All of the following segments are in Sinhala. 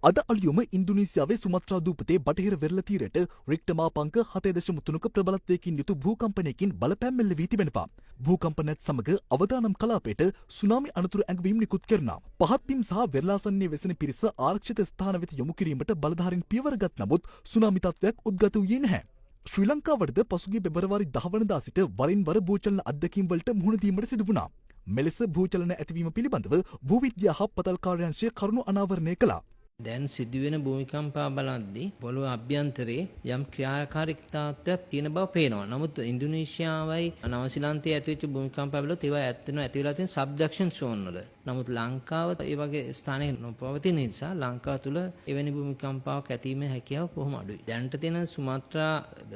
අද අලියොම ඉන්දුනීසියාවේ සුමත්‍රා දූපතේ බටහිර වෙරළ තීරයට රික්ටර් මාපංක 7.3ක ප්‍රබලත්වයකින් යුතු භූකම්පනයකින් බලපෑම් එල්ල වී තිබෙනවා. භූකම්පනයත් සමග අවදානම් කලාපයට සුනාමි අනතුරු ඇඟවීම් නිකුත් කරනවා. පහත් බිම් සහ වෙරළාසන්නයේ වෙසෙන පිරිස ආරක්ෂිත ස්ථාන වෙත යොමු කිරීමට බලධාරීන් පියවර ගත් නමුත් සුනාමි තත්ත්වයක් උද්ගත වූයේ නැහැ. ශ්‍රී ලංකාවටද පසුගිය පෙබරවාරි 10 වනදා සිට වරින් වර භූචලන අත්දැකීම් වලට මුහුණ දීමට සිදු වුණා. මෙලෙස භූචලන ඇතිවීම පිළිබඳව භූවිද්‍යා හා පතල් කාර්යාංශය කරුණු අනාවරණය කළා. දැන් සිදුවෙන භූමිකම්පා බලද්දී පොළොව අභ්‍යන්තරයේ යම් ක්‍රියාකාරීත්වයක් තියෙන බව පේනවා. නමුත් ඉන්දුනීසියාවයි නවසීලන්තයේ ඇතිවෙච්ච භූමිකම්පා වල ඒවා ඇත්තම ඇති වෙලා තියෙන සබ්ඩක්ෂන් ෂෝන් වල. නමුත් ලංකාව ඒ වගේ ස්ථානයක නොපවතින නිසා ලංකාව තුල එවැනි භූමිකම්පාවක් ඇතිවීමේ හැකියාව බොහොම අඩුයි. දැනට තියෙන සුමාත්‍රා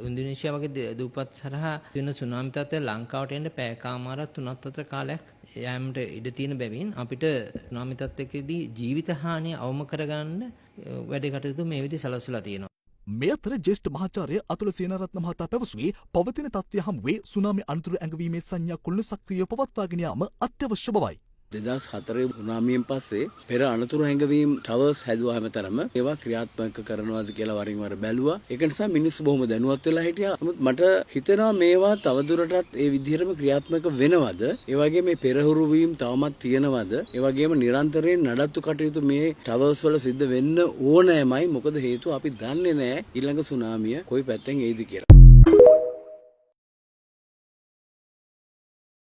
ඉන්දුනීසියාව වගේ දූපත් සරහා වෙන සුනාමි තත්ත්වය ලංකාවට එන්න පැය කමාරක් 3ක් අතර කාලයක් යෑමට ඉඩ තියෙන බැවින් අපිට සුනාමි තත්ත්වයකදී ජීවිත හානිය අවම කරගන්න වැඩ කටයුතු මේ විදිහට සලස්වලා තියෙනවා. මේ අතර ජ්‍යෙෂ්ඨ මහාචාර්ය අතුල සේනාරත්න මහතා පැවසුවේ පවතින තත්ත්වය හමුවේ සුනාමි අනතුරු ඇඟවීමේ සංඥා කුළුණු සක්‍රියව පවත්වාගෙන යාම අත්‍යවශ්‍ය බවයි. 2004 සුනාමියෙන් පස්සේ පෙර අනතුරු හැඟවීම් ටවර්ස් හැදුවා හැමතරම ඒවා ක්‍රියාත්මක කරනවාද කියලා වරින් වර බැලුවා. ඒක නිසා මිනිස්සු බොහොම දැනුවත් වෙලා හිටියා. නමුත් මට හිතෙනවා මේවා තවදුරටත් ඒ විදිහටම ක්‍රියාත්මක වෙනවද? ඒ වගේම මේ පෙරහුරු වීම තවමත් තියෙනවද? ඒ වගේම නිරන්තරයෙන් නඩත්තු කටයුතු මේ ටවර්ස් වල සිද්ධ වෙන්න ඕනෑමයි. මොකද හේතුව අපි දන්නේ නැහැ ඊළඟ සුනාමිය කොයි පැත්තෙන් එයිද කියලා.